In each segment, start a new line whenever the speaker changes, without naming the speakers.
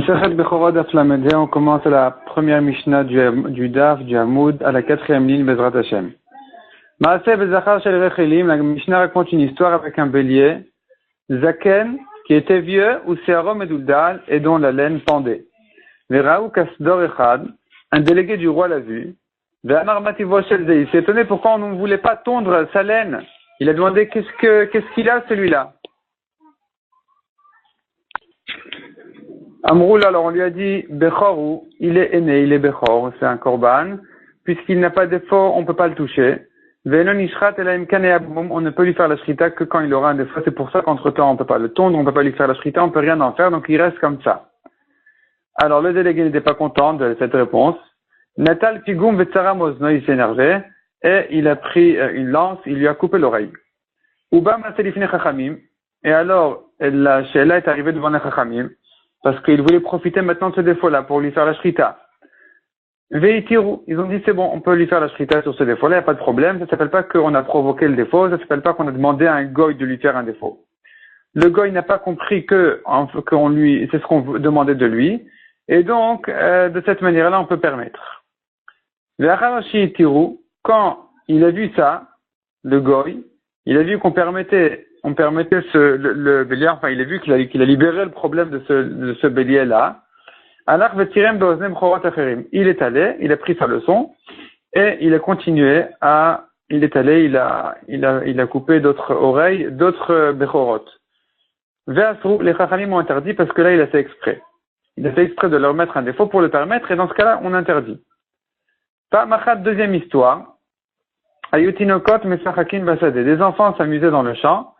Sechet Bechorot Daf Lamed, on commence à la première Mishnah du Daf, du Hamoud, à la quatrième ligne, Bezrat Hashem. Maaseh Bezachar Shel Rechelim, la Mishnah raconte une histoire avec un bélier, Zaken, qui était vieux, ou Searom Meduldal, et dont la laine pendait. Veraou Kasdor Echad, un délégué du roi l'a vu. Ve'amar Mativo Shel Zei, il s'est étonné pourquoi on ne voulait pas tondre sa laine. Il a demandé qu'est-ce qu'il a celui-là. Amroul, alors on lui a dit, Bechorou, il est aîné, il est Bechor, c'est un korban, puisqu'il n'a pas d'effet, on ne peut pas le toucher. Ve'enon ishrat elaim kaneabum, on ne peut lui faire la shrita que quand il aura un défaut, c'est pour ça qu'entre-temps on ne peut pas le tondre, on ne peut pas lui faire la shrita, on ne peut rien en faire, donc il reste comme ça. Alors le délégué n'était pas content de cette réponse. Natal pigum vetzara mozno, il s'est énervé, et il a pris une lance, il lui a coupé l'oreille. Uba maselifne chachamim, et alors la sheila est arrivée devant les chachamim, parce qu'il voulait profiter maintenant de ce défaut-là pour lui faire la shrita. Veitiru, ils ont dit c'est bon, on peut lui faire la shrita sur ce défaut-là, il n'y a pas de problème, ça ne s'appelle pas qu'on a provoqué le défaut, ça ne s'appelle pas qu'on a demandé à un goy de lui faire un défaut. Le goy n'a pas compris qu'on lui, c'est ce qu'on demandait de lui, et donc de cette manière-là on peut permettre. Ve'acharashi quand il a vu ça, le goy, il a vu qu'on permettait le bélier, enfin il a vu qu'il a libéré le problème de ce bélier-là. Il est allé, il a pris sa leçon, et il a continué il a coupé d'autres oreilles, d'autres bechorot. Les chachamim ont interdit parce que là il a fait exprès. Il a fait exprès de leur mettre un défaut pour le permettre, et dans ce cas-là on interdit. Deuxième histoire. Ayutinokot mesachakin basade. Des enfants s'amusaient dans le champ,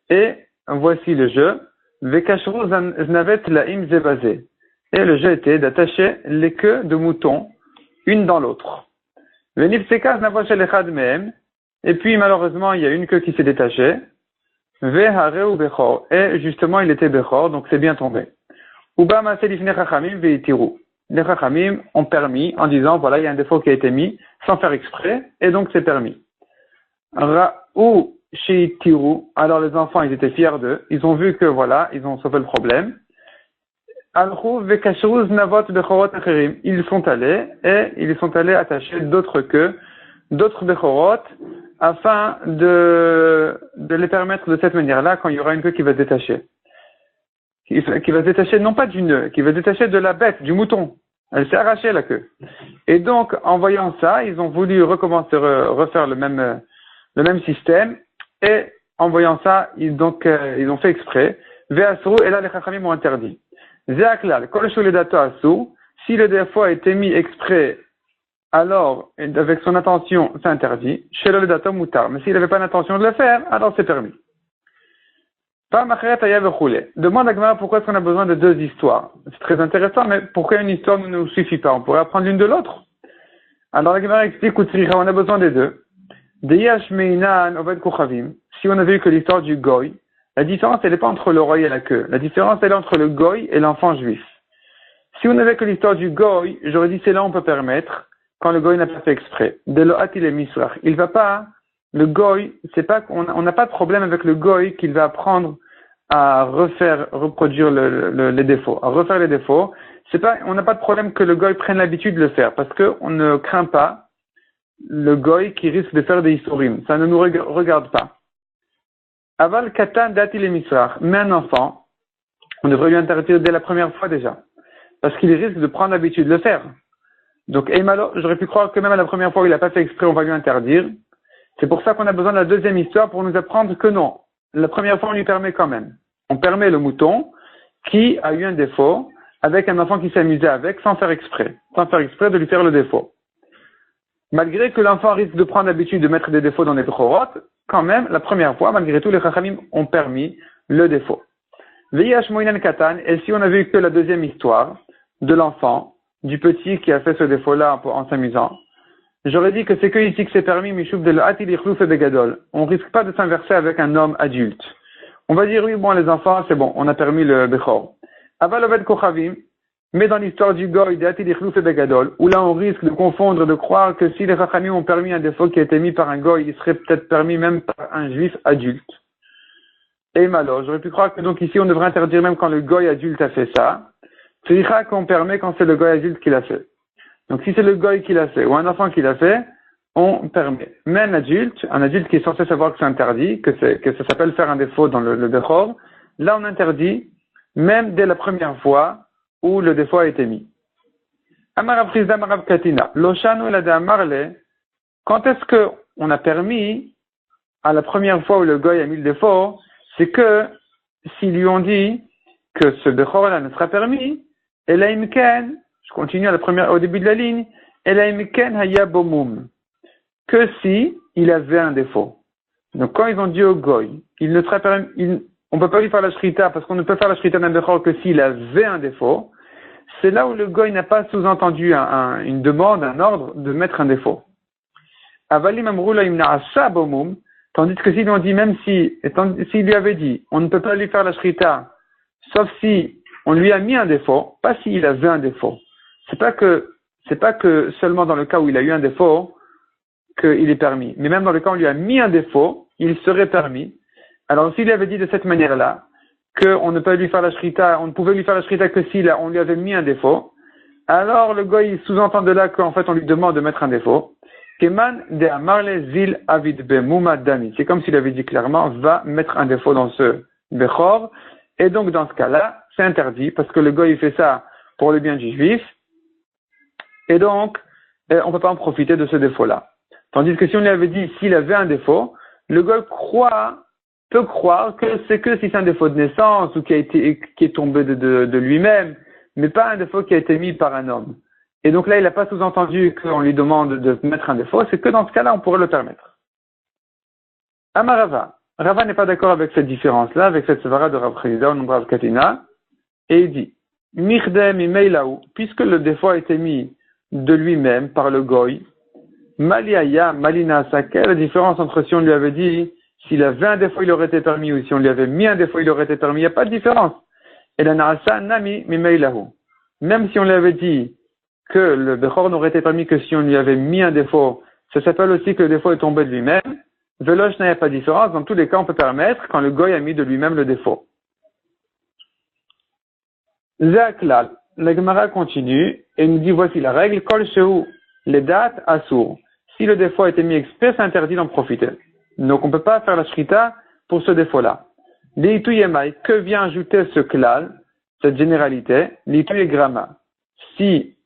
et voici le jeu. Vekashru znavet laim zebazé. Et le jeu était d'attacher les queues de moutons, une dans l'autre. Venifseka znavoshel echad mehem. Et puis malheureusement, il y a une queue qui s'est détachée. Vehareu bechor. Et justement, il était bechor, donc c'est bien tombé. Uba maselifne chachamim veitiru. Les chachamim ont permis, en disant, voilà, il y a un défaut qui a été mis, sans faire exprès, et donc c'est permis. Ra'ou sheitiru. Alors les enfants, ils étaient fiers d'eux. Ils ont vu que, voilà, ils ont sauvé le problème. Ils sont allés attacher d'autres queues, d'autres bechorot, afin de les permettre de cette manière-là, quand il y aura une queue qui va se détacher. Qui va se détacher non pas du nœud, qui va se détacher de la bête, du mouton. Elle s'est arrachée la queue. Et donc, en voyant ça, ils ont voulu refaire le même système, et en voyant ça, ils ont fait exprès. Ve'asru, et là les chachamim ont interdit. Zeaklal, si le défaut a été mis exprès, alors, avec son intention, c'est interdit. Shelo ledato mutar. Mais s'il n'avait pas l'intention de le faire, alors c'est permis. Demande à Gemara pourquoi est-ce qu'on a besoin de deux histoires. C'est très intéressant, mais pourquoi une histoire ne nous suffit pas? On pourrait apprendre l'une de l'autre. Alors la Gemara explique, on a besoin des deux. Si on avait eu que l'histoire du goy, la différence, elle n'est pas entre l'oreille et la queue. La différence, elle est entre le goy et l'enfant juif. Si on avait que l'histoire du goy, j'aurais dit c'est là on peut permettre, quand le goy n'a pas fait exprès. Il va pas, le goy, on n'a pas de problème avec le goy qu'il va apprendre à reproduire les défauts, à refaire les défauts. On n'a pas de problème que le goy prenne l'habitude de le faire, parce qu'on ne craint pas le goy qui risque de faire des isurim. Ça ne nous regarde pas. Aval katan dati le misrach, mais un enfant, on devrait lui interdire dès la première fois déjà, parce qu'il risque de prendre l'habitude de le faire. Donc, j'aurais pu croire que même à la première fois où il n'a pas fait exprès, on va lui interdire. C'est pour ça qu'on a besoin de la deuxième histoire pour nous apprendre que non. La première fois, on lui permet quand même. On permet le mouton qui a eu un défaut avec un enfant qui s'amusait avec sans faire exprès de lui faire le défaut. Malgré que l'enfant risque de prendre l'habitude de mettre des défauts dans les bechorot, quand même, la première fois, malgré tout, les chachamim ont permis le défaut. Veyash moinan katan, et si on avait eu que la deuxième histoire de l'enfant, du petit qui a fait ce défaut-là en s'amusant, j'aurais dit que c'est que ici que c'est permis, mishoub de l'ati lichlouf et begadol. On risque pas de s'inverser avec un homme adulte. On va dire, oui, bon, les enfants, c'est bon, on a permis le bechor. Aval oved kochavim, mais dans l'histoire du goy, d'ati lichlouf et begadol, où là on risque de confondre, de croire que si les chachamim ont permis un défaut qui a été mis par un goy, il serait peut-être permis même par un juif adulte. Et malo, j'aurais pu croire que donc ici on devrait interdire même quand le goy adulte a fait ça, Tzricha qu'on permet quand c'est le goy adulte qui l'a fait. Donc si c'est le goy qui l'a fait ou un enfant qui l'a fait, on permet. Mais un adulte qui est censé savoir que c'est interdit, que ça s'appelle faire un défaut dans le Bechor, là on interdit, même dès la première fois où le défaut a été mis. Amarav Chizda Amarav Katina. Loshanu la de Amarle. Quand est-ce que on a permis, à la première fois où le goy a mis le défaut, c'est que, s'ils lui ont dit que ce Bechor-là ne sera permis, Elaimken, je continue au début de la ligne, Elaimken haya bomum, que si il avait un défaut. Donc quand ils ont dit au goy, il ne sera permis, on ne peut pas lui faire la shrita, parce qu'on ne peut faire la shrita d'un Bechor que s'il avait un défaut, c'est là où le goy n'a pas sous-entendu une demande, un ordre de mettre un défaut. Avalim amrula imna asa bomum, tandis que s'ils lui ont dit, même s'il lui avait dit, on ne peut pas lui faire la shrita, sauf si on lui a mis un défaut, pas s'il avait un défaut. C'est pas que seulement dans le cas où il a eu un défaut, qu'il est permis. Mais même dans le cas où on lui a mis un défaut, il serait permis. Alors s'il avait dit de cette manière-là, qu'on ne peut lui faire la shrita, on ne pouvait lui faire la shrita que si on lui avait mis un défaut, alors le goy sous-entend de là qu'en fait on lui demande de mettre un défaut. Keman de amarle zil avid be dami. C'est comme s'il avait dit clairement, va mettre un défaut dans ce bechor. Et donc dans ce cas-là, c'est interdit parce que le goy fait ça pour le bien du juif. Et donc, on ne peut pas en profiter de ce défaut-là. Tandis que si on lui avait dit s'il avait un défaut, le goy peut croire que c'est que si c'est un défaut de naissance ou qui est tombé de lui-même, mais pas un défaut qui a été mis par un homme. Et donc là, il n'a pas sous-entendu qu'on lui demande de mettre un défaut, c'est que dans ce cas-là, on pourrait le permettre. Amarava. Rava n'est pas d'accord avec cette différence-là, avec cette sevara de Rav Chizda ou Rav Katina, et il dit, Mirdem imeilaou, puisque le défaut a été mis de lui-même par le goy, Maliaya, Malina, quelle est la différence entre si on lui avait dit, s'il avait un défaut, il aurait été permis, ou si on lui avait mis un défaut, il aurait été permis, il n'y a pas de différence. Et la Naasa, Nami, Mimeilahu. Même si on lui avait dit que le Bechor n'aurait été permis que si on lui avait mis un défaut, ça s'appelle aussi que le défaut est tombé de lui-même. Velosh n'a pas de différence. Dans tous les cas, on peut permettre quand le goy a mis de lui-même le défaut. Zaklal. La Gemara continue et nous dit voici la règle. Kol shehu les dates assour. Si le défaut a été mis exprès, c'est interdit d'en profiter. Donc on ne peut pas faire la shrita pour ce défaut-là. L'Itu yemai, que vient ajouter ce klal, cette généralité, l'Itu et gramma. Si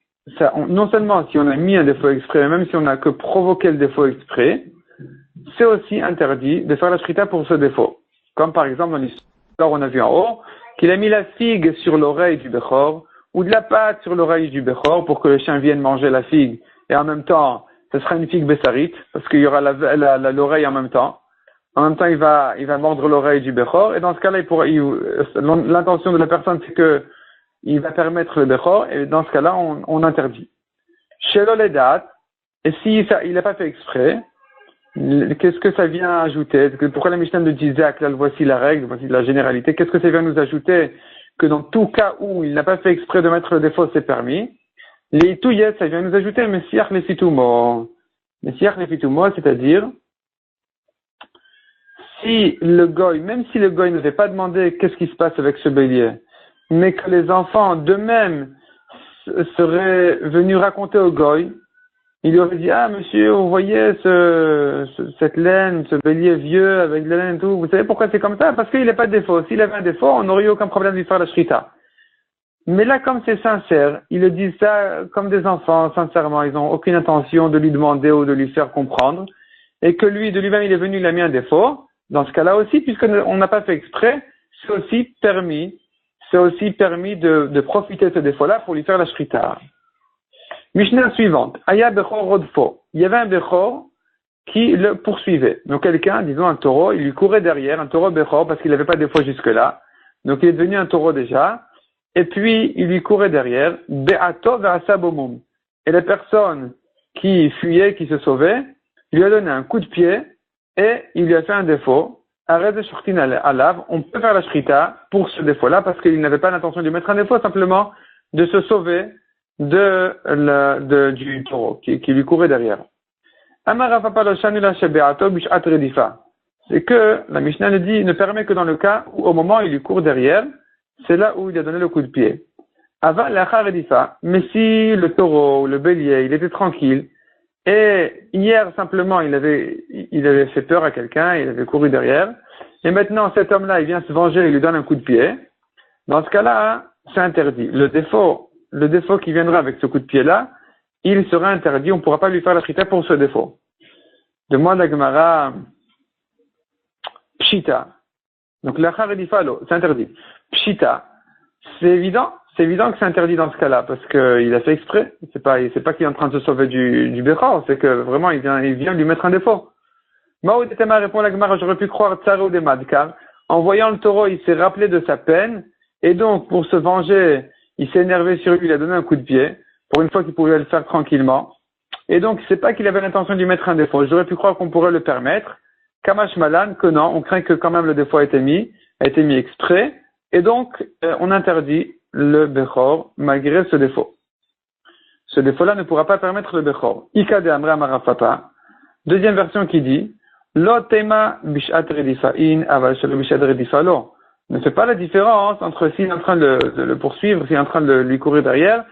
non seulement si on a mis un défaut exprès, mais même si on n'a que provoqué le défaut exprès, c'est aussi interdit de faire la shrita pour ce défaut. Comme par exemple dans l'histoire on a vu en haut, qu'il a mis la figue sur l'oreille du Bechor, ou de la pâte sur l'oreille du Bechor pour que le chien vienne manger la figue, et en même temps, ce sera une figue bessarite, parce qu'il y aura l'oreille en même temps. En même temps, il va mordre l'oreille du Bechor, et dans ce cas-là, l'intention de la personne, c'est que il va permettre le Bechor, et dans ce cas-là, on interdit. Chez l'Oledat, et si il n'a pas fait exprès, qu'est-ce que ça vient ajouter? Pourquoi la Mishnah nous dit là, voici la règle, voici la généralité, qu'est-ce que ça vient nous ajouter? Que dans tout cas où il n'a pas fait exprès de mettre le défaut, c'est permis. Les touyet, ça vient nous ajouter Messiach Lefitumo. Messiach Lefitumo, c'est-à-dire, si le goy, même si le goy n'avait pas demandé qu'est-ce qui se passe avec ce bélier, mais que les enfants d'eux-mêmes seraient venus raconter au goy, il lui aurait dit, ah, monsieur, vous voyez cette laine, ce bélier vieux avec de la laine et tout, vous savez pourquoi c'est comme ça? Parce qu'il n'a pas de défaut. S'il avait un défaut, on n'aurait eu aucun problème de lui faire la shrita. Mais là, comme c'est sincère, ils le disent ça comme des enfants, sincèrement, ils n'ont aucune intention de lui demander ou de lui faire comprendre, et que lui, de lui-même, il est venu, il a mis un défaut. Dans ce cas-là aussi, puisqu'on n'a pas fait exprès, c'est aussi permis de profiter de ce défaut-là pour lui faire la shrita. Mishnah suivante. Aya Bechor Rodfo. Il y avait un Bechor qui le poursuivait. Donc quelqu'un, disons un taureau, il lui courait derrière, un taureau Bechor, parce qu'il n'avait pas de défaut jusque-là. Donc il est devenu un taureau déjà. Et puis, il lui courait derrière. Be'ato ve'asabomum. Et la personne qui fuyait, qui se sauvait, lui a donné un coup de pied et il lui a fait un défaut. Arrête de shortin alav. On peut faire la shrita pour ce défaut-là parce qu'il n'avait pas l'intention de lui mettre un défaut, simplement de se sauver du taureau qui lui courait derrière. C'est que la Mishnah ne permet que dans le cas où au moment où il lui court derrière, c'est là où il a donné le coup de pied. Avant l'achar edifa, mais si le taureau, le bélier, il était tranquille, et hier simplement il avait fait peur à quelqu'un, il avait couru derrière, et maintenant cet homme-là, il vient se venger, il lui donne un coup de pied, dans ce cas-là, c'est interdit. Le défaut qui viendra avec ce coup de pied-là, il sera interdit, on ne pourra pas lui faire la shrita pour ce défaut. Demande à Gemara, Pshita. Donc l'achar edifa lo, c'est interdit. Pshita, c'est évident que c'est interdit dans ce cas-là, parce qu'il a fait exprès. C'est pas qu'il est en train de se sauver du Bechor, c'est que vraiment il vient lui mettre un défaut. Maoud Tema répond la Gemara, j'aurais pu croire Tsare ou Demad, car en voyant le taureau, il s'est rappelé de sa peine, et donc pour se venger, il s'est énervé sur lui, il a donné un coup de pied, pour une fois qu'il pouvait le faire tranquillement. Et donc c'est pas qu'il avait l'intention de lui mettre un défaut. J'aurais pu croire qu'on pourrait le permettre. Kamash Malan, que non, on craint que quand même le défaut a été mis exprès, et donc on interdit le Bechor malgré ce défaut. Ce défaut-là ne pourra pas permettre le Bechor. Ika de Amra Marafata. Deuxième version qui dit Lo tema bishat redifa'in aval shelo bishat redifa'lo. Ne fait pas la différence entre s'il est en train de le poursuivre, s'il est en train de lui courir derrière,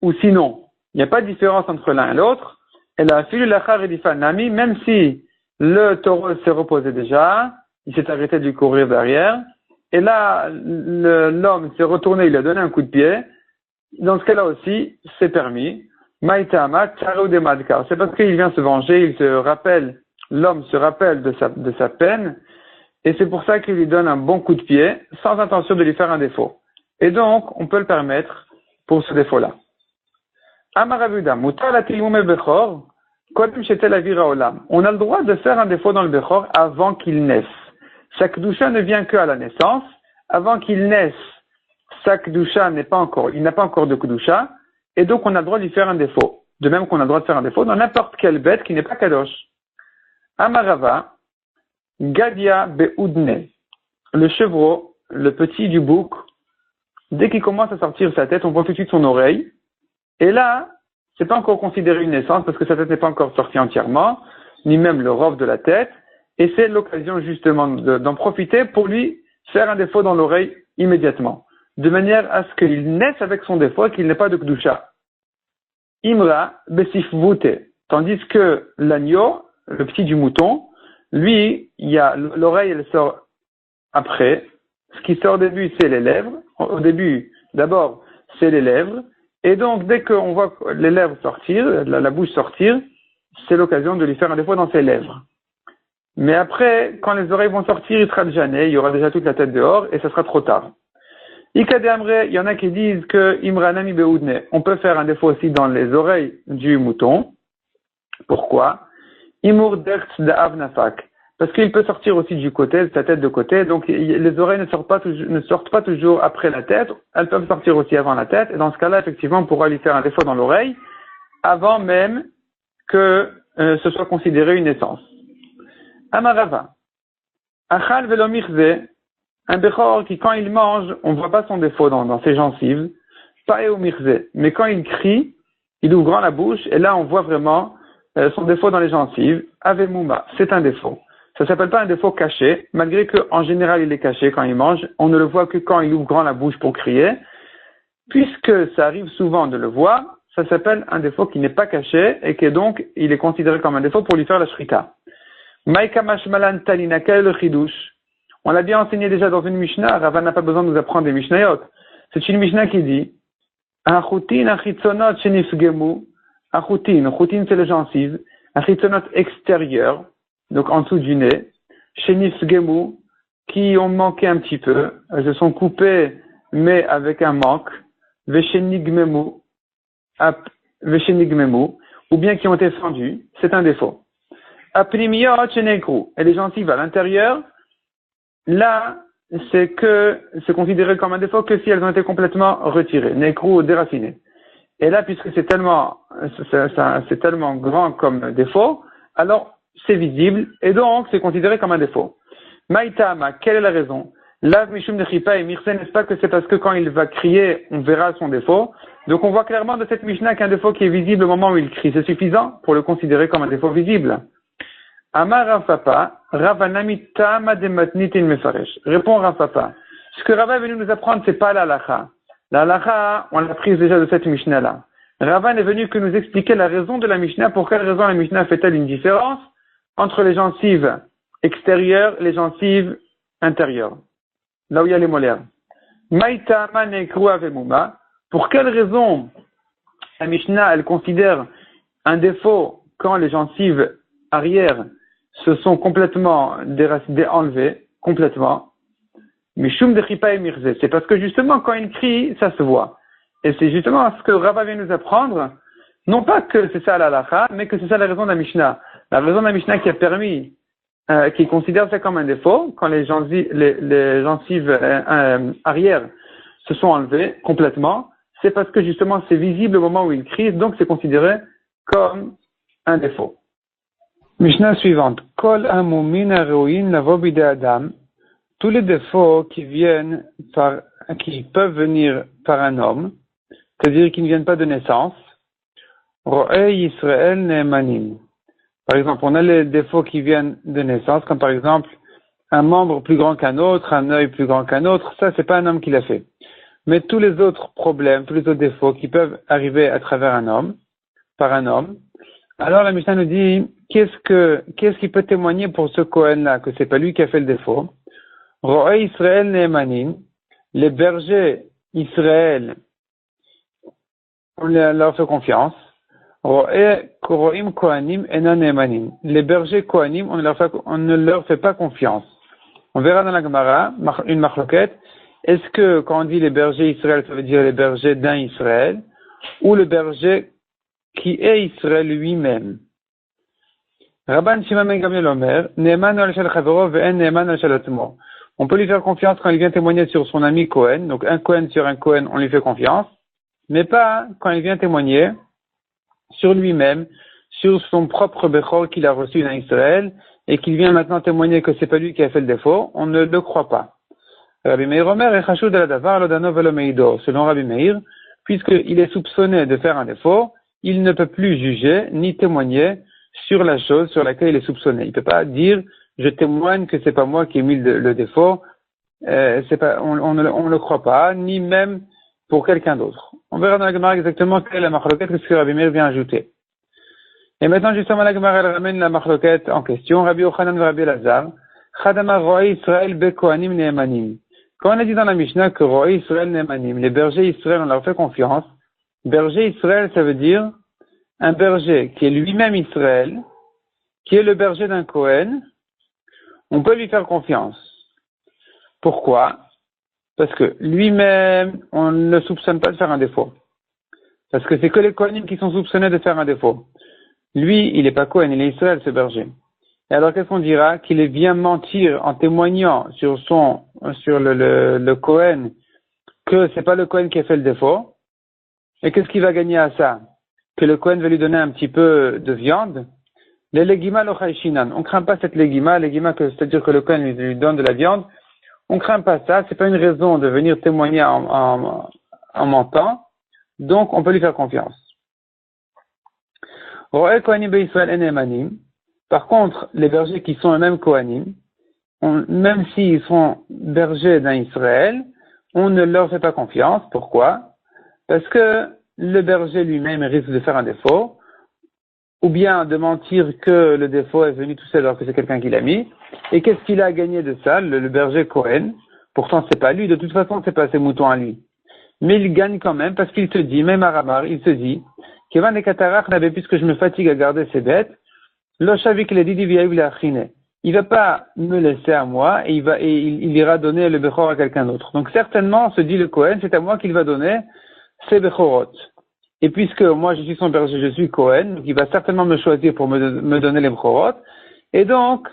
ou sinon. Il n'y a pas de différence entre l'un et l'autre. Et la filu lachar redifa nami, même si le taureau s'est reposé déjà, il s'est arrêté de lui courir derrière, et là, l'homme s'est retourné, il a donné un coup de pied. Dans ce cas-là aussi, c'est permis. Maïtama, tsaro de madkar. C'est parce qu'il vient se venger, l'homme se rappelle de sa peine, et c'est pour ça qu'il lui donne un bon coup de pied, sans intention de lui faire un défaut. Et donc, on peut le permettre pour ce défaut-là. Amaravuda, mutar la tiyume bechor, kodem shetel avira olam. On a le droit de faire un défaut dans le bechor avant qu'il naisse. Sa kedusha ne vient qu'à la naissance. Avant qu'il naisse, sa kedusha il n'a pas encore de kedusha, et donc on a le droit de lui faire un défaut. De même qu'on a le droit de faire un défaut dans n'importe quelle bête qui n'est pas kadosh. Amarava, Gadia be'udne, le chevreau, le petit du bouc, dès qu'il commence à sortir sa tête, on voit tout de suite son oreille, et là, c'est pas encore considéré une naissance parce que sa tête n'est pas encore sortie entièrement, ni même le robe de la tête, et c'est l'occasion justement d'en profiter pour lui faire un défaut dans l'oreille immédiatement, de manière à ce qu'il naisse avec son défaut et qu'il n'ait pas de kdusha. Imra besifvute, tandis que l'agneau, le petit du mouton, lui, l'oreille, elle sort après. Ce qui sort au début, c'est les lèvres. Au début, d'abord, c'est les lèvres. Et donc, dès qu'on voit les lèvres sortir, la bouche sortir, c'est l'occasion de lui faire un défaut dans ses lèvres. Mais après, quand les oreilles vont sortir, il sera déjà né, il y aura déjà toute la tête dehors, et ça sera trop tard. Ikade Amre, il y en a qui disent que Imranami Beoudne, on peut faire un défaut aussi dans les oreilles du mouton. Pourquoi? Imur Dertz de Avnafak. Parce qu'il peut sortir aussi du côté, de sa tête de côté, donc les oreilles ne sortent pas toujours après la tête, elles peuvent sortir aussi avant la tête, et dans ce cas-là, effectivement, on pourra lui faire un défaut dans l'oreille, avant même que ce soit considéré une naissance. Amarava. Achal velo mirze, un bechor qui, quand il mange, on ne voit pas son défaut dans ses gencives, pas au mirze, mais quand il crie, il ouvre grand la bouche, et là, on voit vraiment son défaut dans les gencives. Avemouma, c'est un défaut. Ça s'appelle pas un défaut caché, malgré qu'en général il est caché quand il mange, on ne le voit que quand il ouvre grand la bouche pour crier. Puisque ça arrive souvent de le voir, ça s'appelle un défaut qui n'est pas caché et que donc il est considéré comme un défaut pour lui faire la shrita. Maïka mashmalan talina, quel est le chidouche? On l'a bien enseigné déjà dans une Mishnah, Rava n'a pas besoin de nous apprendre des Mishnayot. C'est une Mishnah qui dit Achutin achitzonot shenifgemu, achutin c'est le gencive, achitzonot extérieur, donc en dessous du nez, shenifgemu, qui ont manqué un petit peu, elles se sont coupées mais avec un manque, veshenigmemu, ou bien qui ont été fendues, c'est un défaut. Aprimiyot shenekru, et les gencives à l'intérieur, là, c'est considéré comme un défaut que si elles ont été complètement retirées, nekru ou déracinées. Et là, puisque c'est tellement grand comme défaut, alors c'est visible, et donc c'est considéré comme un défaut. Maïtama, quelle est la raison? Lav mishum nechipa et mirse, n'est-ce pas que c'est parce que quand il va crier, on verra son défaut? Donc on voit clairement de cette Mishnah qu'un défaut qui est visible au moment où il crie, c'est suffisant pour le considérer comme un défaut visible. Amar Rav Papa, Ravanami Tama de Matnitin Mefaresh. Répond Rav Papa. Ce que Rav est venu nous apprendre, c'est pas la halakha. La halakha, on l'a prise déjà de cette Mishnah-là. Rava n'est venu que nous expliquer la raison de la Mishnah, pour quelle raison la Mishnah fait-elle une différence entre les gencives extérieures et les gencives intérieures, là où il y a les molaires. Maïta manekru avemuma, pour quelle raison la Mishnah, elle considère un défaut quand les gencives arrière se sont complètement enlevées, complètement. Mishum de chipa et mirze. C'est parce que justement, quand il crie, ça se voit. Et c'est justement ce que Rava vient nous apprendre. Non pas que c'est ça la halakha, mais que c'est ça la raison de la Mishnah. La raison de la Mishnah qui a permis, qui considère ça comme un défaut, quand les gencives arrière se sont enlevées complètement, c'est parce que justement c'est visible au moment où il crie, donc c'est considéré comme un défaut. Mishnah suivante. Kol amumin aroin lavo bide adam. Tous les défauts qui peuvent venir par un homme, c'est-à-dire qui ne viennent pas de naissance, ro'ei Yisrael ne'emanim. Par exemple, on a les défauts qui viennent de naissance, comme par exemple un membre plus grand qu'un autre, un œil plus grand qu'un autre, ça c'est pas un homme qui l'a fait. Mais tous les autres problèmes, tous les autres défauts qui peuvent arriver à travers un homme, par un homme, alors la Mishnah nous dit, qu'est-ce qui peut témoigner pour ce Kohen-là, que c'est pas lui qui a fait le défaut? Ro'ei Israël ne'emanim, les bergers Israël, on leur fait confiance. Ro'ei Koroim Kohanim ena ne'emanim, les bergers Kohanim, on ne leur fait pas confiance. On verra dans la Gemara, une marloquette, est-ce que quand on dit les bergers Israël, ça veut dire les bergers d'un Israël, ou le berger qui est Israël lui-même? Rabban Shimon ben Gamliel Omer, Ne'eman al shel chavero ve'en ne'eman al shel atzmo. On peut lui faire confiance quand il vient témoigner sur son ami Cohen, donc un Cohen sur un Cohen, on lui fait confiance, mais pas quand il vient témoigner sur lui-même, sur son propre Bechor qu'il a reçu d'un Israël, et qu'il vient maintenant témoigner que c'est pas lui qui a fait le défaut, on ne le croit pas. Rabbi Meir Omer, Echashud al davar lo dano velo meido. Selon Rabbi Meir, puisqu'il est soupçonné de faire un défaut, il ne peut plus juger ni témoigner sur la chose sur laquelle il est soupçonné. Il ne peut pas dire je témoigne que c'est pas moi qui ai mis le défaut. On ne le croit pas, ni même pour quelqu'un d'autre. On verra dans la Gemara exactement quelle est la marloquette que Rabbi Meir vient ajouter. Et maintenant justement la Gemara elle ramène la marloquette en question. Rabbi Yochanan et Rabbi Elazar, Chadama Ro'ei Israël be Kohanim ne'emanim. Quand on a dit dans la Mishnah que Ro'ei Israël ne'emanim, les bergers Israël on leur fait confiance. Berger Israël ça veut dire un berger qui est lui-même Israël, qui est le berger d'un Kohen, on peut lui faire confiance. Pourquoi? Parce que lui-même, on ne le soupçonne pas de faire un défaut. Parce que c'est que les Kohanim qui sont soupçonnés de faire un défaut. Lui, il n'est pas Kohen, il est Israël, ce berger. Et alors, qu'est-ce qu'on dira? Qu'il vient mentir en témoignant sur le Kohen, que c'est pas le Kohen qui a fait le défaut. Et qu'est-ce qu'il va gagner à ça? Que le Kohen va lui donner un petit peu de viande. Les legima lochaishinan. On craint pas cette legima, c'est-à-dire que le Kohen lui donne de la viande. On craint pas ça, c'est pas une raison de venir témoigner en mentant. Donc, on peut lui faire confiance. Ro'ei Kohanim be'Israël en emanim. Par contre, les bergers qui sont eux-mêmes Kohanim, même s'ils sont bergers d'un Israël, on ne leur fait pas confiance. Pourquoi? Parce que le berger lui-même risque de faire un défaut, ou bien de mentir que le défaut est venu tout seul alors que c'est quelqu'un qui l'a mis. Et qu'est-ce qu'il a gagné de ça, le berger Cohen? Pourtant, c'est pas lui, de toute façon, c'est pas ses moutons à lui. Mais il gagne quand même parce qu'il se dit, même à Ramar, il se dit, Kevan et Katarach n'avait puisque je me fatigue à garder ses bêtes, Loshavik le didi viaïv la achine. Il va pas me laisser à moi et il ira donner le Bechor à quelqu'un d'autre. Donc certainement, se dit le Cohen, c'est à moi qu'il va donner ses Bechorot. Et puisque moi je suis son berger, je suis Cohen, donc il va certainement me choisir pour me donner les Bechorot. Et donc,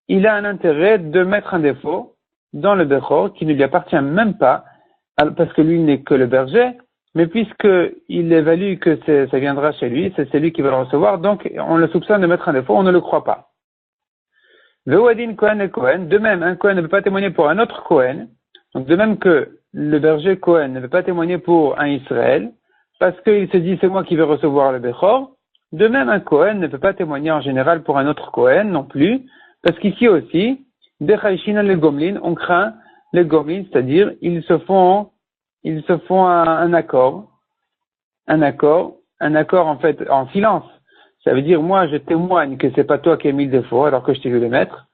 il a un intérêt de mettre un défaut dans le Bechor qui ne lui appartient même pas, parce que lui n'est que le berger, mais puisqu'il évalue que ça viendra chez lui, c'est lui qui va le recevoir, donc on le soupçonne de mettre un défaut, on ne le croit pas. Ve'uadin Cohen et Cohen, de même, un Cohen ne peut pas témoigner pour un autre Cohen, donc de même que le berger Cohen ne peut pas témoigner pour un Israël, parce qu'il se dit c'est moi qui vais recevoir le Bechor, de même un Cohen ne peut pas témoigner en général pour un autre Cohen non plus, parce qu'ici aussi, Bechaïshinan les Gomlin, on craint les Gomlin, c'est-à-dire ils se font ils se font un accord en fait en silence. Ça veut dire, moi, je témoigne que c'est pas toi qui as mis le défaut, alors que je t'ai vu le mettre.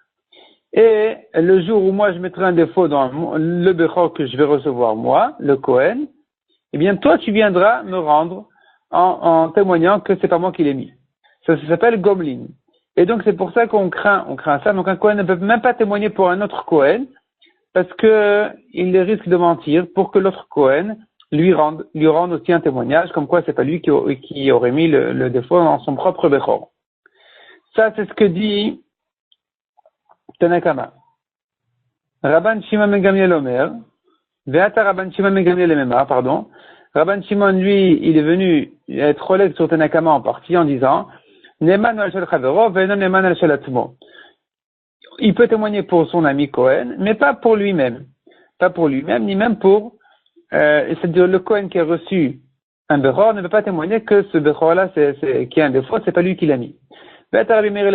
Et le jour où moi, je mettrai un défaut dans le Bechor que je vais recevoir, moi, le Kohen, eh bien, toi, tu viendras me rendre en témoignant que c'est pas moi qui l'ai mis. Ça s'appelle Gomlin. Et donc, c'est pour ça qu'on craint ça. Donc, un Kohen ne peut même pas témoigner pour un autre Kohen, parce que il risque de mentir pour que l'autre Kohen lui rende aussi un témoignage, comme quoi c'est pas lui qui aurait mis le défaut dans son propre Bechor. Ça, c'est ce que dit Tanakama. Rabban Shimon ben Gamliel Omer, Ve'ata Rabban Shimon ben Gamliel Emema, pardon. Rabban Shimon, lui, il est venu être relève sur Tanakama en partie en disant, Neman al shel chavero, ve'enon neman al shel atzmo. Il peut témoigner pour son ami Cohen, mais pas pour lui-même. Pas pour lui-même, ni même pour, c'est-à-dire le Cohen qui a reçu un Bechor ne peut pas témoigner que ce Bechor-là, qui a un défaut, c'est pas lui qui l'a mis. Rabbi Meir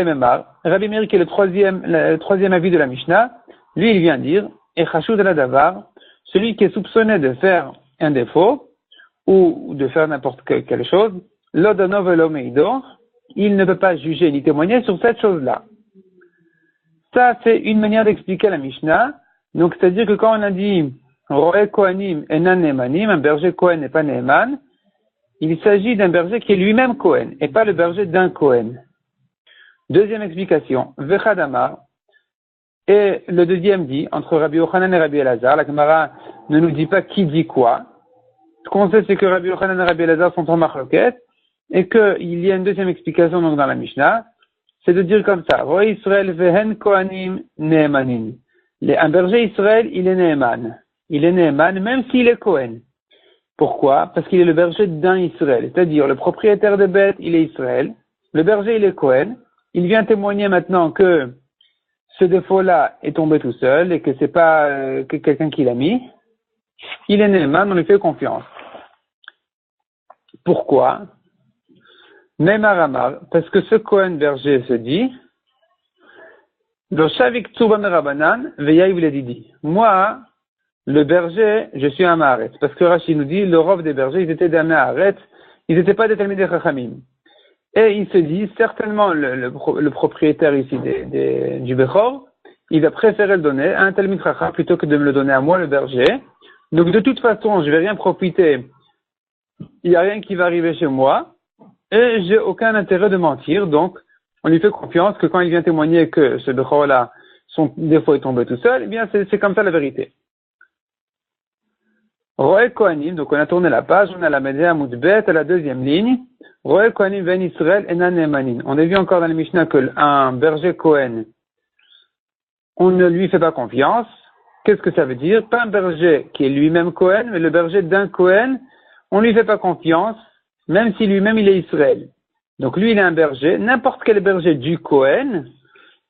Rabbi Meir qui est le troisième avis de la Mishnah, lui il vient dire, Echashud ala davar, celui qui est soupçonné de faire un défaut, ou de faire n'importe quelle chose, l'odano velo meido, il ne peut pas juger ni témoigner sur cette chose-là. Ça, c'est une manière d'expliquer la Mishnah. Donc, c'est-à-dire que quand on a dit Roe Kohanim enan Nemanim, un berger Kohen n'est pas Neman, il s'agit d'un berger qui est lui-même Kohen, et pas le berger d'un Kohen. Deuxième explication, Vechadamar, et le deuxième dit, entre Rabbi Yochanan et Rabbi Elazar, la Gemara ne nous dit pas qui dit quoi. Ce qu'on sait, c'est que Rabbi Yochanan et Rabbi Elazar sont en marloquette, et qu'il y a une deuxième explication donc dans la Mishnah, c'est de dire comme ça, Roe Israël vehen Kohanim Neemanim. Un berger Israël, il est Neeman. Il est Neeman, même s'il est Kohen. Pourquoi? Parce qu'il est le berger d'un Israël. C'est-à-dire, le propriétaire des bêtes, il est Israël. Le berger, il est Kohen. Il vient témoigner maintenant que ce défaut-là est tombé tout seul et que c'est pas que quelqu'un qui l'a mis. Il est Neeman, on lui fait confiance. Pourquoi? Neymar Amar, parce que ce Kohen berger se dit, moi, le berger, je suis un Maaret. Parce que Rashi nous dit, le rov des bergers, ils étaient des Maaret, ils n'étaient pas des Talmidei Chachamim. Et il se dit, certainement, le propriétaire ici du Bechor, il va préférer le donner à un Talmid Chacham plutôt que de me le donner à moi, le berger. Donc, de toute façon, je vais rien profiter. Il n'y a rien qui va arriver chez moi. Et j'ai aucun intérêt de mentir, donc on lui fait confiance que quand il vient témoigner que ce Bechor-là, son défaut est tombé tout seul, eh bien c'est comme ça la vérité. Roe Kohanim, donc on a tourné la page, on a la Médéa Moudbet à la deuxième ligne. Roe Kohanim ben Israël enan Neemanin. On a vu encore dans la Mishnah que un berger Kohen, on ne lui fait pas confiance. Qu'est-ce que ça veut dire? Pas un berger qui est lui-même Kohen, mais le berger d'un Kohen, on ne lui fait pas confiance. Même si lui-même il est Israël. Donc lui il est un berger, n'importe quel berger du Kohen,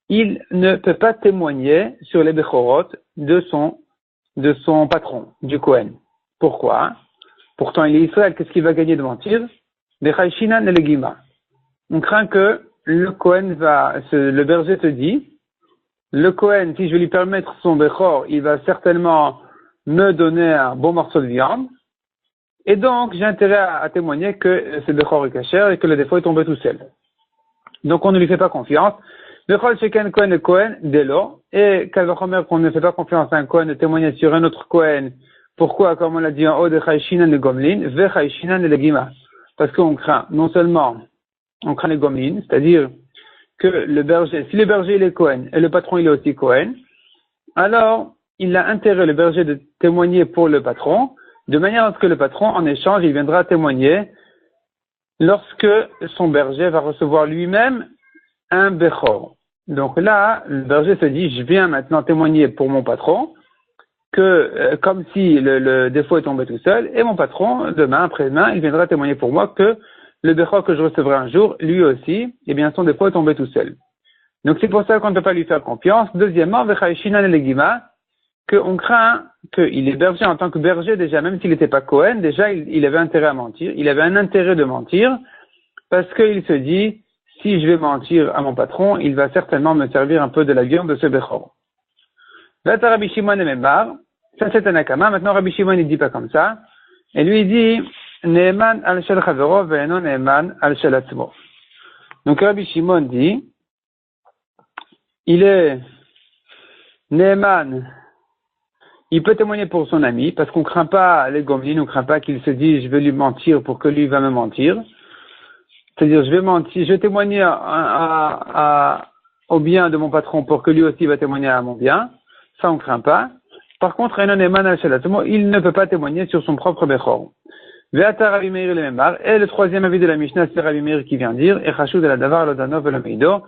il ne peut pas témoigner sur les Bechorot de son patron, du Kohen. Pourquoi? Pourtant il est Israël, qu'est-ce qu'il va gagner de mentir? Bechayshinan elegima. On craint que le Kohen le berger te dit, le Kohen, si je vais lui permettre son Bechor, il va certainement me donner un bon morceau de viande. Et donc, j'ai intérêt à témoigner que c'est Bechor est kasher et que le défaut est tombé tout seul. Donc, on ne lui fait pas confiance. Bechol sheken Kohen et Kohen, dès lors. Et Kavachomer, qu'on ne fait pas confiance à un Kohen de témoigner sur un autre Kohen. Pourquoi? Comme on l'a dit en haut, de Chayshinan le Gomlin, ve Chayshinan le Gima. Parce qu'on craint, non seulement, on craint les Gomlin, c'est-à-dire que le berger, si le berger il est Kohen et le patron il est aussi Kohen, alors, il a intérêt, le berger, de témoigner pour le patron, de manière à ce que le patron, en échange, il viendra témoigner lorsque son berger va recevoir lui-même un Bechor. Donc là, le berger se dit, je viens maintenant témoigner pour mon patron, que comme si le défaut est tombé tout seul, et mon patron, demain, après-demain, il viendra témoigner pour moi que le Bechor que je recevrai un jour, lui aussi, eh bien son défaut est tombé tout seul. Donc c'est pour ça qu'on ne peut pas lui faire confiance. Deuxièmement, Vechayshinan elegima, qu'on craint qu'il est berger en tant que berger déjà, même s'il n'était pas Kohen, déjà il avait intérêt à mentir, il avait un intérêt de mentir, parce qu'il se dit, si je vais mentir à mon patron, il va certainement me servir un peu de la viande de ce Bechor. Rabbi Shimon et Memar, Ça, c'est Tanakama. Maintenant, Rabbi Shimon, il dit pas comme ça. Et lui, il dit, Ne'eman al shel chavero ve'eno ne'eman al shel atzmo. Donc, Rabbi Shimon dit, il est Ne'eman, il peut témoigner pour son ami, parce qu'on craint pas les gomlin, on craint pas qu'il se dise, je vais lui mentir pour que lui va me mentir. C'est-à-dire, je vais mentir, je vais témoigner au bien de mon patron pour que lui aussi va témoigner à mon bien. Ça, on craint pas. Par contre, Enon Eman al Shalatmo, il ne peut pas témoigner sur son propre Bechor. Ve'ata Rabbi Meir le Memar. Et le troisième avis de la Mishnah, c'est Rabbi Meir qui vient dire, Echashud de la Davar Lodanov le Meido,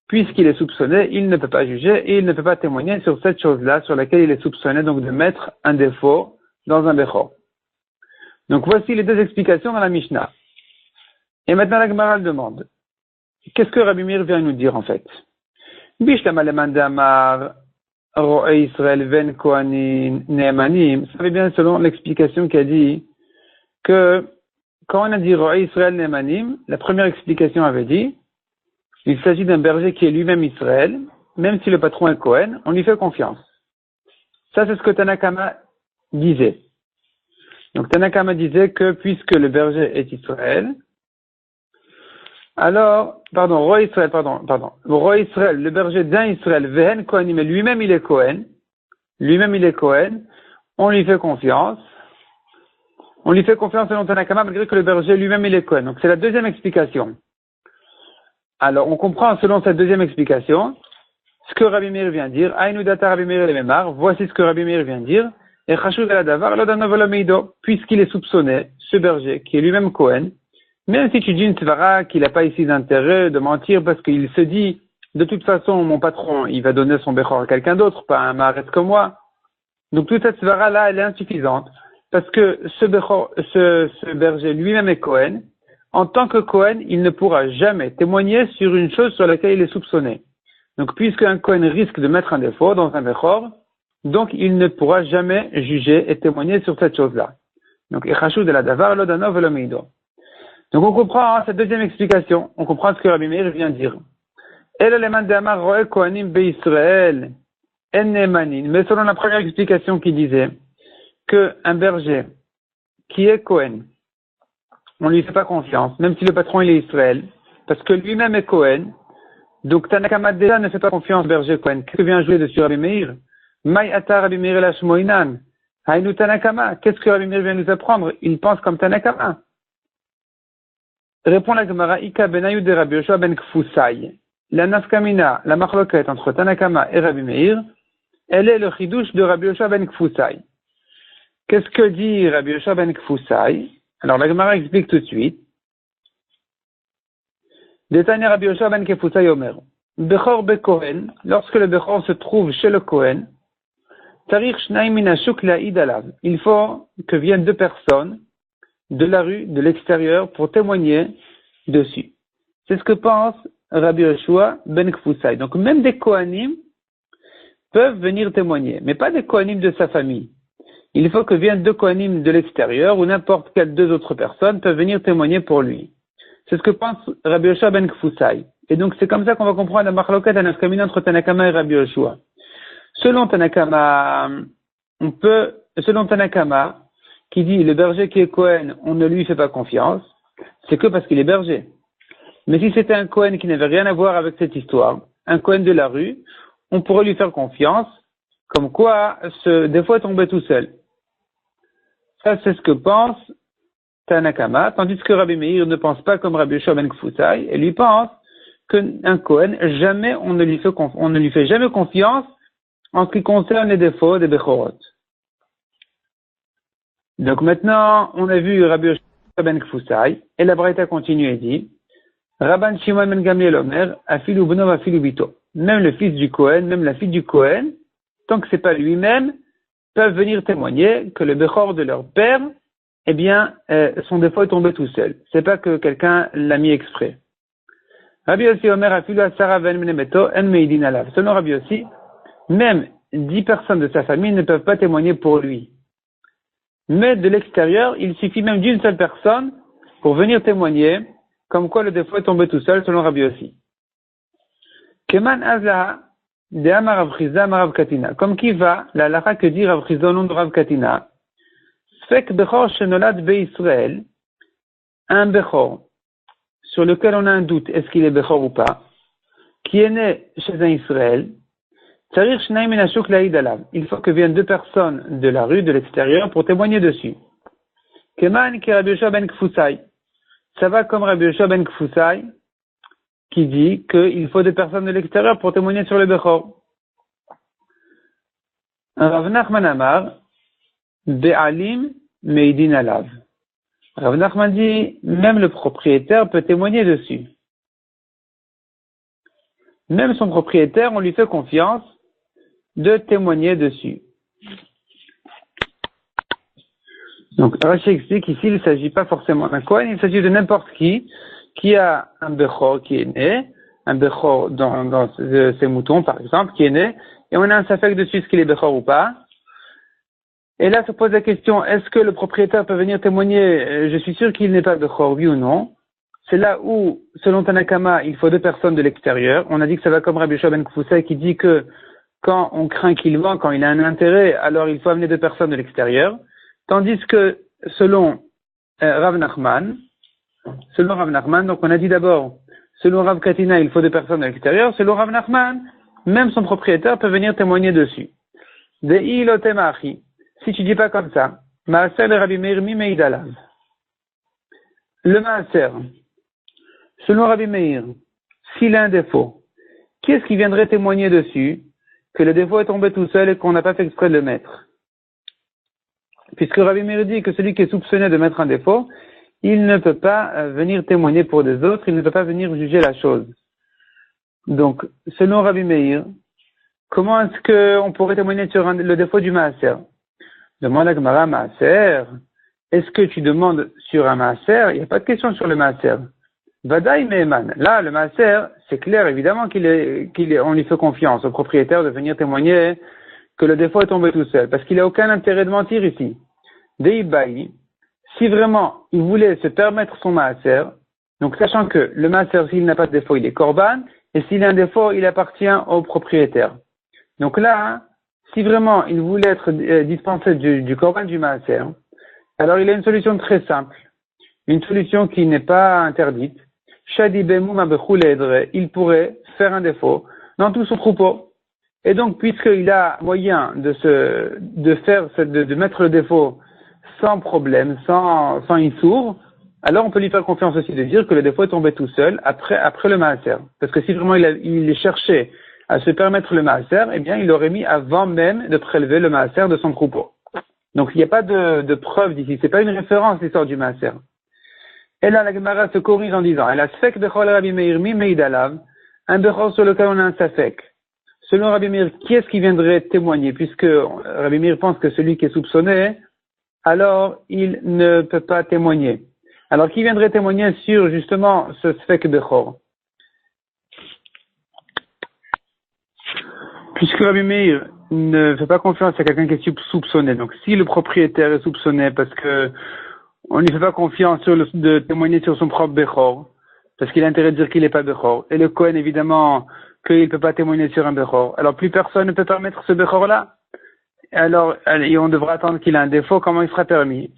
puisqu'il est soupçonné, il ne peut pas juger et il ne peut pas témoigner sur cette chose-là, sur laquelle il est soupçonné, donc de mettre un défaut dans un Bechor. Donc voici les deux explications dans la Mishnah. Et maintenant, la Gemara demande, qu'est-ce que Rabbi Meir vient nous dire en fait? Bishlama leman damar ro'e Israël ven kohanim ne'emanim. Ça fait bien selon l'explication qui a dit que quand on a dit ro'e Israël ne'emanim, la première explication avait dit, il s'agit d'un berger qui est lui-même Israël, même si le patron est Kohen, on lui fait confiance. Ça, c'est ce que Tanakama disait. Donc Tanakama disait que puisque le berger est Israël, alors, Roi Israël, Roi Israël, le berger d'un Israël, Vehen Kohanim, mais lui-même il est Kohen, on lui fait confiance. On lui fait confiance selon Tanakama, malgré que le berger lui-même il est Kohen. Donc c'est la deuxième explication. Alors, on comprend selon cette deuxième explication, ce que Rabbi Meir vient dire, Aïnou data Rabbi Meir le Memar, voici ce que Rabbi Meir vient dire, et Chashud ala davar, lodanov lo meido, puisqu'il est soupçonné, ce berger, qui est lui-même Kohen, même si tu dis une svara qu'il n'a pas ici d'intérêt de mentir parce qu'il se dit, de toute façon, mon patron, il va donner son bechor à quelqu'un d'autre, pas un maharet comme moi. Donc toute cette svara-là, elle est insuffisante. Parce que ce berger lui-même est Kohen. En tant que Kohen, il ne pourra jamais témoigner sur une chose sur laquelle il est soupçonné. Donc puisque un Kohen risque de mettre un défaut dans un bechor, donc il ne pourra jamais juger et témoigner sur cette chose-là. Donc, Echashou de la davar, lodanov lo meido. Donc on comprend cette deuxième explication, on comprend ce que Rabbi Meir vient dire. Mais selon la première explication qui disait qu'un berger qui est Kohen, on ne lui fait pas confiance, même si le patron il est Israël, parce que lui-même est Kohen, donc Tanakama déjà ne fait pas confiance au berger Kohen. Qu'est-ce que vient jouer dessus Rabbi Meir? Mai ata Rabbi Meir la shmoinan. Hainu Tanakama. Qu'est-ce que Rabbi Meir vient nous apprendre? Il pense comme Tanakama. Répond la Gemara, Ika benayou de Rabbi Yoshua ben Kfusai. La nafkamina, la machloket entre Tanakama et Rabbi Meir, elle est le chidouche de Rabbi Yoshua ben Kfusai. Qu'est-ce que dit Rabbi Yoshua ben Kfusai? Alors la Gemara explique tout de suite. Détaillé Rabbi Yoshua ben Kfusai Omer. Bechor be Kohen, lorsque le Bechor se trouve chez le Kohen, Tarich shnaim mina shuk la'id alav. Il faut que viennent deux personnes de la rue, de l'extérieur, pour témoigner dessus. C'est ce que pense Rabbi Yoshua ben Kfusai. Donc même des Kohanim peuvent venir témoigner, mais pas des Kohanim de sa famille. Il faut que viennent deux Kohanim de l'extérieur, ou n'importe quelles deux autres personnes peuvent venir témoigner pour lui. C'est ce que pense Rabbi Yoshua ben Kfusai. Et donc c'est comme ça qu'on va comprendre la machloket anafkamina entre Tanakama et Rabbi Yoshua. Selon Tanakama, qui dit le berger qui est Kohen, on ne lui fait pas confiance, c'est que parce qu'il est berger. Mais si c'était un Kohen qui n'avait rien à voir avec cette histoire, un Kohen de la rue, on pourrait lui faire confiance, comme quoi des fois tomber tout seul. Ça, c'est ce que pense Tanakama, tandis que Rabbi Meir ne pense pas comme Rabbi Yoshua ben Kfusai, et lui pense qu'un Kohen, jamais on ne lui fait jamais confiance en ce qui concerne les défauts des Bechorot. Donc maintenant, on a vu Rabbi Yoshua ben Kfusai, et la Braïta continue et dit, Rabban Shimon ben Gamliel Omer, afilu bno afilu bito. Même le fils du Kohen, même la fille du Kohen, tant que c'est pas lui-même, peuvent venir témoigner que le Bechor de leur père, eh bien, son défaut est tombé tout seul. C'est pas que quelqu'un l'a mis exprès. Rabbi Yossi Omer, afilu asara ben menemeto, en meidin alav. Selon Rabbi Yossi, même 10 personnes de sa famille ne peuvent pas témoigner pour lui. Mais de l'extérieur, il suffit même d'une seule personne pour venir témoigner, comme quoi le défaut est tombé tout seul, selon Rabbi Yossi. Keman Azlaha, de Amar Rav Chizda, Amar Rav Katina. Comme qui va, la halakha que dit Rav Chizda au nom de Rav Katina. Sfek Bechor Shenolad Be Israël, un Bechor, sur lequel on a un doute, est-ce qu'il est Bechor ou pas, qui est né chez un Israël, Tsarir Shnaim min Ashuk Laïd Alav. Il faut que viennent deux personnes de la rue, de l'extérieur, pour témoigner dessus. Keman ki Rabbi Yoshua ben Kfusai. Ça va comme Rabbi Yoshua ben Kfusai, qui dit qu'il faut deux personnes de l'extérieur pour témoigner sur le Bechor. Rav Nachman Amar, Be'alim Meidin Alav. Rav Nachman dit, même le propriétaire peut témoigner dessus. Même son propriétaire, on lui fait confiance de témoigner dessus. Donc, Rashi explique ici, il ne s'agit pas forcément d'un Kohen, il s'agit de n'importe qui a un Bechor qui est né, un Bechor dans ses moutons, par exemple, qui est né, et on a un safek dessus, est-ce qu'il est Bechor ou pas. Et là, se pose la question, est-ce que le propriétaire peut venir témoigner, je suis sûr qu'il n'est pas Bechor, oui ou non. C'est là où, selon Tanakama, il faut deux personnes de l'extérieur. On a dit que ça va comme Rabbi Yoshua ben Kfusai qui dit que quand on craint qu'il vend, quand il a un intérêt, alors il faut amener deux personnes de l'extérieur. Tandis que, selon Rav Nachman, donc on a dit d'abord, selon Rav Katina, il faut deux personnes de l'extérieur. Selon Rav Nachman, même son propriétaire peut venir témoigner dessus. De'i lotemachi. Si tu dis pas comme ça, Maaser le Rabbi Meir mi meidalav. Le Maaser, selon Rabbi Meir, s'il a un défaut, qui est-ce qui viendrait témoigner dessus que le défaut est tombé tout seul et qu'on n'a pas fait exprès de le mettre? Puisque Rabbi Meir dit que celui qui est soupçonné de mettre un défaut, il ne peut pas venir témoigner pour des autres, il ne peut pas venir juger la chose. Donc, selon Rabbi Meir, comment est-ce qu'on pourrait témoigner sur le défaut du Maaser? Demande à Gemara, Maaser, est-ce que tu demandes sur un Maaser? Il n'y a pas de question sur le Maaser. Vadaï Meheman. Là, le Maaser, c'est clair, évidemment on lui fait confiance au propriétaire de venir témoigner que le défaut est tombé tout seul, parce qu'il n'a aucun intérêt de mentir ici. Deibaï, si vraiment il voulait se permettre son Maaser, donc sachant que le Maaser, s'il n'a pas de défaut, il est Korban, et s'il a un défaut, il appartient au propriétaire. Donc là, si vraiment il voulait être dispensé du Korban du Maaser, alors il a une solution très simple, une solution qui n'est pas interdite. Shadi bemum abechul edre, il pourrait faire un défaut dans tout son troupeau. Et donc, puisqu'il a moyen de mettre le défaut sans problème, sans issour, alors on peut lui faire confiance aussi de dire que le défaut est tombé tout seul après le maaser. Parce que si vraiment il cherchait à se permettre le maaser, eh bien, il l'aurait mis avant même de prélever le maaser de son troupeau. Donc, il n'y a pas de preuve d'ici. C'est pas une référence, l'histoire du maaser. Et là, la Gemara se corrige en disant, elle a sfek bechol Rabbi Meir mi meidalav, un bechol sur lequel on a un safek. Selon Rabbi Meir, qui est-ce qui viendrait témoigner? Puisque Rabbi Meir pense que celui qui est soupçonné, alors il ne peut pas témoigner. Alors qui viendrait témoigner sur justement ce sfek bechor? Puisque Rabbi Meir ne fait pas confiance à quelqu'un qui est soupçonné. Donc si le propriétaire est soupçonné parce que on ne lui fait pas confiance de témoigner sur son propre bechor, parce qu'il a intérêt de dire qu'il n'est pas bechor. Et le Kohen, évidemment, qu'il ne peut pas témoigner sur un bechor. Alors plus personne ne peut permettre ce bechor-là. Alors, on devra attendre qu'il a un défaut, comment il sera permis?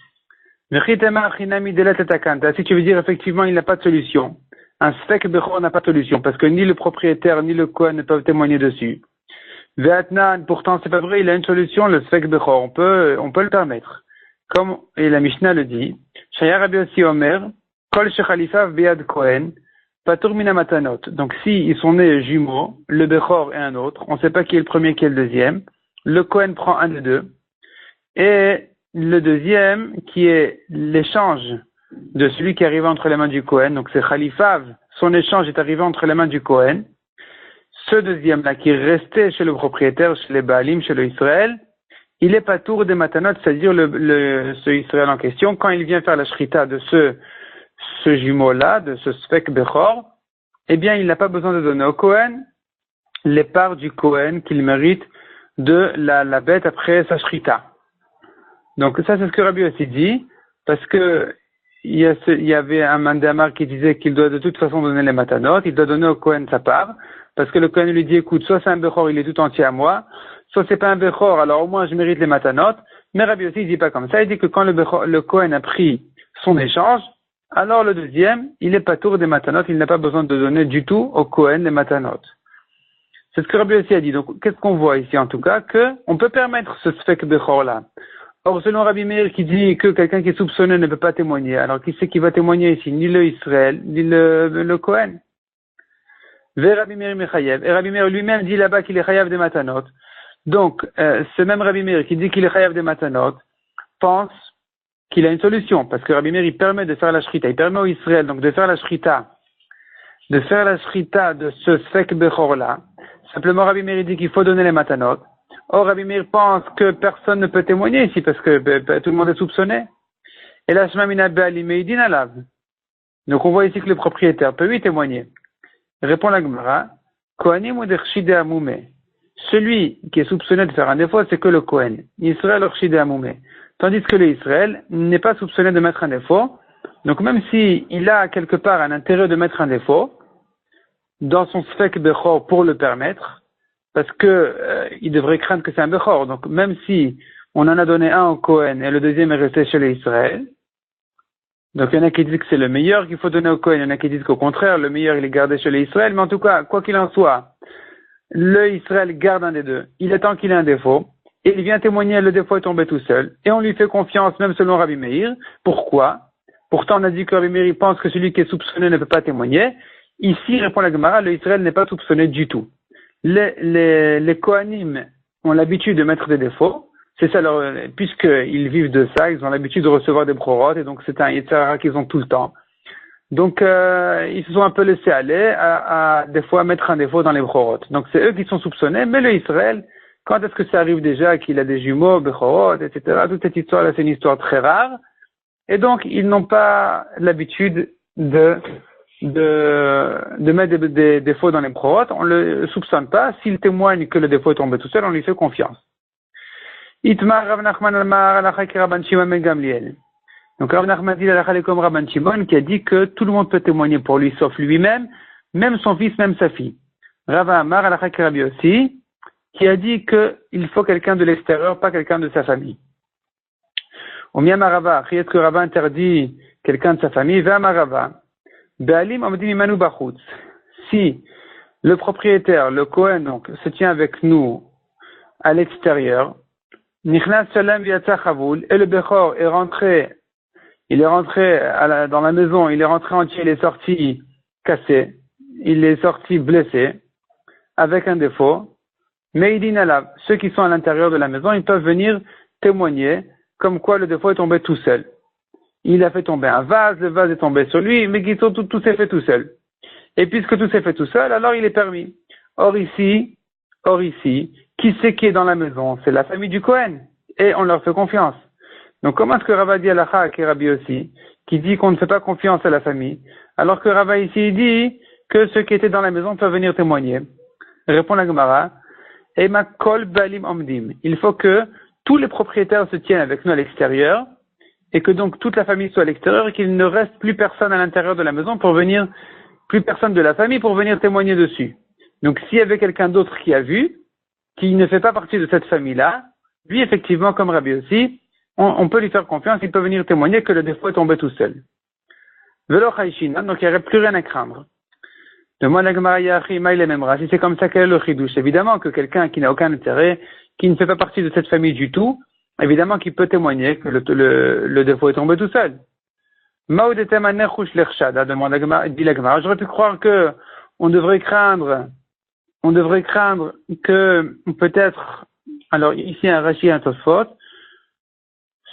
Si tu veux dire effectivement il n'a pas de solution. Un sfek bechor n'a pas de solution, parce que ni le propriétaire ni le Kohen ne peuvent témoigner dessus. Ve'atnan, pourtant c'est pas vrai, il a une solution, le sfek bechor, on peut le permettre. Comme et la Mishnah le dit, Shaya Rabbi Yossi Omer, Kol shechalifav biad Kohen, patur mina matanot. Donc si ils sont nés jumeaux, le bechor et un autre, on ne sait pas qui est le premier, qui est le deuxième. Le Kohen prend un des deux, et le deuxième, qui est l'échange de celui qui est arrivé entre les mains du Kohen, donc c'est Khalifav, son échange est arrivé entre les mains du Kohen. Ce deuxième-là, qui est resté chez le propriétaire, chez les Baalim, chez le Israël, il est patour des matanot, c'est-à-dire ce Israël en question, quand il vient faire la shrita de ce jumeau-là, de ce sfek bechor, eh bien, il n'a pas besoin de donner au Kohen les parts du Kohen qu'il mérite de la bête après sa shrita. Donc ça, c'est ce que Rabbi aussi dit, parce que il y avait un mandamar qui disait qu'il doit de toute façon donner les matanot, il doit donner au Kohen sa part. parce que le Kohen lui dit, écoute, soit c'est un Bechor, il est tout entier à moi, soit c'est pas un Bechor, alors au moins je mérite les matanot. Mais Rabbi aussi, il dit pas comme ça, il dit que quand le Kohen a pris son échange, alors le deuxième, il est pas tour des matanot, il n'a pas besoin de donner du tout au Kohen les matanot. C'est ce que Rabbi aussi a dit. Donc, qu'est-ce qu'on voit ici, en tout cas? Que on peut permettre ce Sfek Bechor-là. Or, selon Rabbi Meir, qui dit que quelqu'un qui est soupçonné ne peut pas témoigner, alors qui c'est qui va témoigner ici? Ni le Israël, ni le Kohen. Ve Rabbi Meir Mechayev. Et Rabbi Meir lui-même dit là-bas qu'il est Chayav des matanot. Donc, ce même Rabbi Meir qui dit qu'il est Chayav des matanot, pense qu'il a une solution, parce que Rabbi Meir, il permet de faire la shrita, il permet au Israël, donc de faire la shrita de ce Sfek Bechor-là. Simplement, Rabbi Meir dit qu'il faut donner les matanot. Or, Rabbi Meir pense que personne ne peut témoigner ici parce que tout le monde est soupçonné. Et là, Shema Mina Be'ali Meidin Alav. Donc, on voit ici que le propriétaire peut lui témoigner. Répond la Gemara, Kohanim ou Dershide Amoumé. Celui qui est soupçonné de faire un défaut, c'est que le Kohen. Israël Dershide Amoumé. Tandis que l'Israël n'est pas soupçonné de mettre un défaut. Donc, même s'il a quelque part un intérêt de mettre un défaut, dans son Sfek Bechor pour le permettre, parce que il devrait craindre que c'est un Bechor. Donc même si on en a donné un au Kohen et le deuxième est resté chez les Israël, donc il y en a qui disent que c'est le meilleur qu'il faut donner au Kohen, il y en a qui disent qu'au contraire, le meilleur il est gardé chez les Israël, mais en tout cas, quoi qu'il en soit, le Israël garde un des deux, il attend qu'il ait un défaut, et il vient témoigner, le défaut est tombé tout seul, et on lui fait confiance même selon Rabbi Meir. Pourquoi? Pourtant on a dit que Rabbi Meir pense que celui qui est soupçonné ne peut pas témoigner. Ici, répond la Gemara, le Israël n'est pas soupçonné du tout. Les Kohanim ont l'habitude de mettre des défauts, c'est ça puisqu'ils vivent de ça, ils ont l'habitude de recevoir des prorotes, et donc c'est un Yitzhara qu'ils ont tout le temps. Donc, ils se sont un peu laissés aller à des fois mettre un défaut dans les prorotes. Donc c'est eux qui sont soupçonnés, mais le Israël, quand est-ce que ça arrive déjà qu'il a des jumeaux, bechorot, etc., toute cette histoire-là, c'est une histoire très rare, et donc ils n'ont pas l'habitude de mettre des défauts dans les prorotes, on le soupçonne pas. S'il témoigne que le défaut est tombé tout seul, on lui fait confiance. Itmar Rav Nachman Almar Alachak Rabban Shimon ben Gamliel. Donc Rav Nachman dit Alachak comme Rabban Shimon qui a dit que tout le monde peut témoigner pour lui sauf lui-même, même son fils, même sa fille. Rav Amar Alachak Rabbi aussi qui a dit qu'il faut quelqu'un de l'extérieur, pas quelqu'un de sa famille. Au Miyama Rava, est-ce que Rava interdit quelqu'un de sa famille? Vama Rava. Si le propriétaire, le Kohen, donc, se tient avec nous à l'extérieur, et le Bechor est rentré, dans la maison, il est rentré entier, il est sorti cassé, il est sorti blessé, avec un défaut, ceux qui sont à l'intérieur de la maison, ils peuvent venir témoigner comme quoi le défaut est tombé tout seul. Il a fait tomber un vase, le vase est tombé sur lui, mais tout s'est fait tout seul. Et puisque tout s'est fait tout seul, alors il est permis. Or ici, qui c'est qui est dans la maison? C'est la famille du Kohen. Et on leur fait confiance. Donc comment est-ce que Rava dit Alacha et Rabbi aussi, qui dit qu'on ne fait pas confiance à la famille, alors que Rava ici dit que ceux qui étaient dans la maison peuvent venir témoigner? Répond la Gemara, Ema kol balim omdim. Il faut que tous les propriétaires se tiennent avec nous à l'extérieur, et que donc toute la famille soit à l'extérieur et qu'il ne reste plus personne à l'intérieur de la maison plus personne de la famille pour venir témoigner dessus. Donc s'il y avait quelqu'un d'autre qui a vu, qui ne fait pas partie de cette famille-là, lui effectivement comme Rabbi aussi, on peut lui faire confiance, il peut venir témoigner que le défaut est tombé tout seul. Velo chayshinan, donc il n'y aurait plus rien à craindre. Demande la Gemara Yachi Maïle Memra, si c'est comme ça, quel est le chidouche? Évidemment que quelqu'un qui n'a aucun intérêt, qui ne fait pas partie de cette famille du tout, évidemment qu'il peut témoigner que le défaut est tombé tout seul. Demande la Gemara, j'aurais pu croire que on devrait craindre que peut-être, alors ici un Rashi et un Tosfot.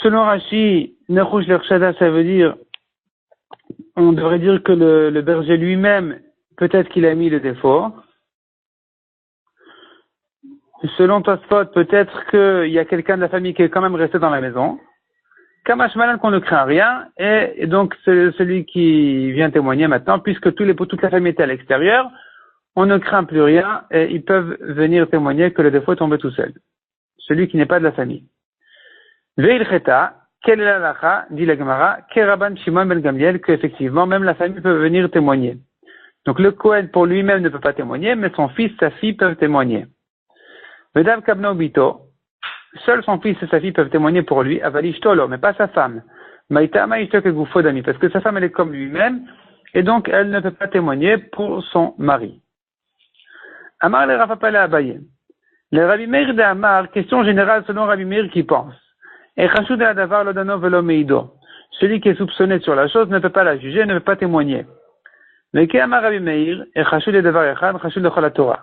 Selon Rashi, Nechush l'Ershada, ça veut dire, on devrait dire que le berger lui-même, peut-être qu'il a mis le défaut. Selon Tosfot, peut-être qu'il y a quelqu'un de la famille qui est quand même resté dans la maison. Kamash Malan qu'on ne craint rien, et donc c'est celui qui vient témoigner maintenant, puisque toute la famille était à l'extérieur, on ne craint plus rien, et ils peuvent venir témoigner que le défaut est tombé tout seul. Celui qui n'est pas de la famille. Veil Cheta, quelle est la lacha, dit la Gemara, Keraban Shimon ben Gamliel, qu'effectivement, même la famille peut venir témoigner. Donc le Kohen pour lui-même ne peut pas témoigner, mais son fils, sa fille peuvent témoigner. Vedav Kabno Bito, seul son fils et sa fille peuvent témoigner pour lui, Avalishtolo, mais pas sa femme. Maïtama Ishtok Gufo Dami, parce que sa femme elle est comme lui-même, et donc elle ne peut pas témoigner pour son mari. Amar le Rafapala Abaye. Le Rabbi Meir de Amar, question générale selon Rabbi Meir qui pense. Et Chashud Adavar Lodano Velo Meido. Celui qui est soupçonné sur la chose ne peut pas la juger, ne peut pas témoigner. Mais Amar Rabbi Meir, et Chashud Adavar Echad, Chashud Lechol Torah.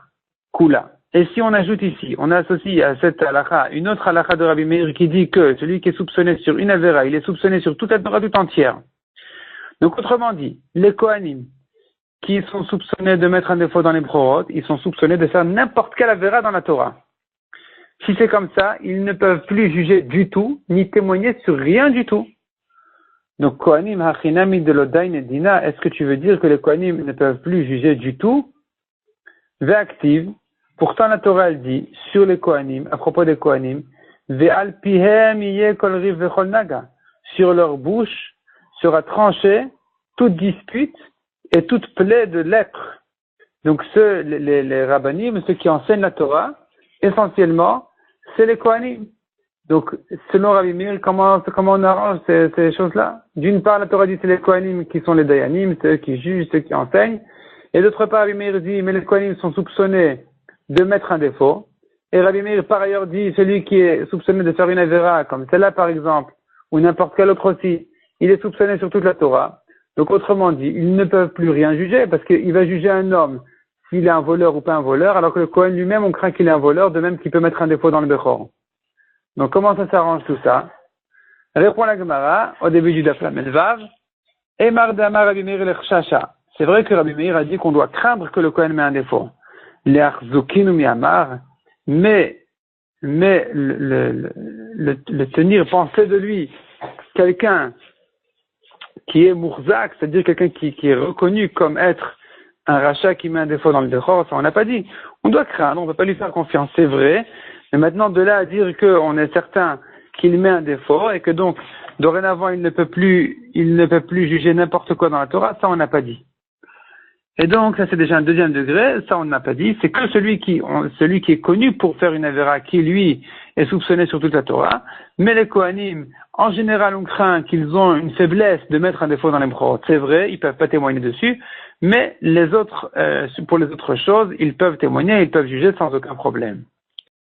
Kula. Et si on ajoute ici, on associe à cette halakha une autre halakha de Rabbi Meir qui dit que celui qui est soupçonné sur une avéra, il est soupçonné sur toute la Torah tout entière. Donc autrement dit, les Kohanim qui sont soupçonnés de mettre un défaut dans les brorot, ils sont soupçonnés de faire n'importe quelle avéra dans la Torah. Si c'est comme ça, ils ne peuvent plus juger du tout, ni témoigner sur rien du tout. Donc Kohanim hachinami de l'odain et dina, est-ce que tu veux dire que les Kohanim ne peuvent plus juger du tout? Ve'active. Pourtant, la Torah, elle dit, sur les Kohanim, à propos des Kohanim, Ve'al pihem iye kol riv vechol naga. Sur leur bouche sera tranchée toute dispute et toute plaie de lèpre. Donc, les rabbanim, ceux qui enseignent la Torah, essentiellement, c'est les Kohanim. Donc, selon Rabbi Meir, comment on arrange ces choses-là? D'une part, la Torah dit c'est les Kohanim qui sont les dayanim, ceux qui jugent, ceux qui enseignent. Et d'autre part, Rabbi Meir dit, mais les Kohanim sont soupçonnés de mettre un défaut. Et Rabbi Meir, par ailleurs, dit, celui qui est soupçonné de faire une avéra, comme celle-là, par exemple, ou n'importe quel autre aussi, il est soupçonné sur toute la Torah. Donc, autrement dit, ils ne peuvent plus rien juger, parce qu'il va juger un homme s'il est un voleur ou pas un voleur, alors que le Kohen lui-même, on craint qu'il est un voleur, de même qu'il peut mettre un défaut dans le Bechor. Donc, comment ça s'arrange tout ça? Répond la Gemara, au début du Daf Lamed Vav, et Mardama Rabbi Meir l'Echshacha. C'est vrai que Rabbi Meir a dit qu'on doit craindre que le Kohen met un défaut. L'Arzukinu Miyamar, mais le tenir penser de lui, quelqu'un qui est Mourzak, c'est-à-dire quelqu'un qui est reconnu comme être un rachat qui met un défaut dans le Bechor, ça on n'a pas dit. On doit craindre, on ne peut pas lui faire confiance, c'est vrai, mais maintenant de là à dire qu'on est certain qu'il met un défaut et que donc dorénavant il ne peut plus juger n'importe quoi dans la Torah, ça on n'a pas dit. Et donc, ça c'est déjà un deuxième degré, ça on n'a pas dit, c'est que celui qui est connu pour faire une avéra, qui lui est soupçonné sur toute la Torah, mais les Kohanim, en général on craint qu'ils ont une faiblesse de mettre un défaut dans les brorot. C'est vrai, ils peuvent pas témoigner dessus, mais les autres, pour les autres choses, ils peuvent témoigner, ils peuvent juger sans aucun problème.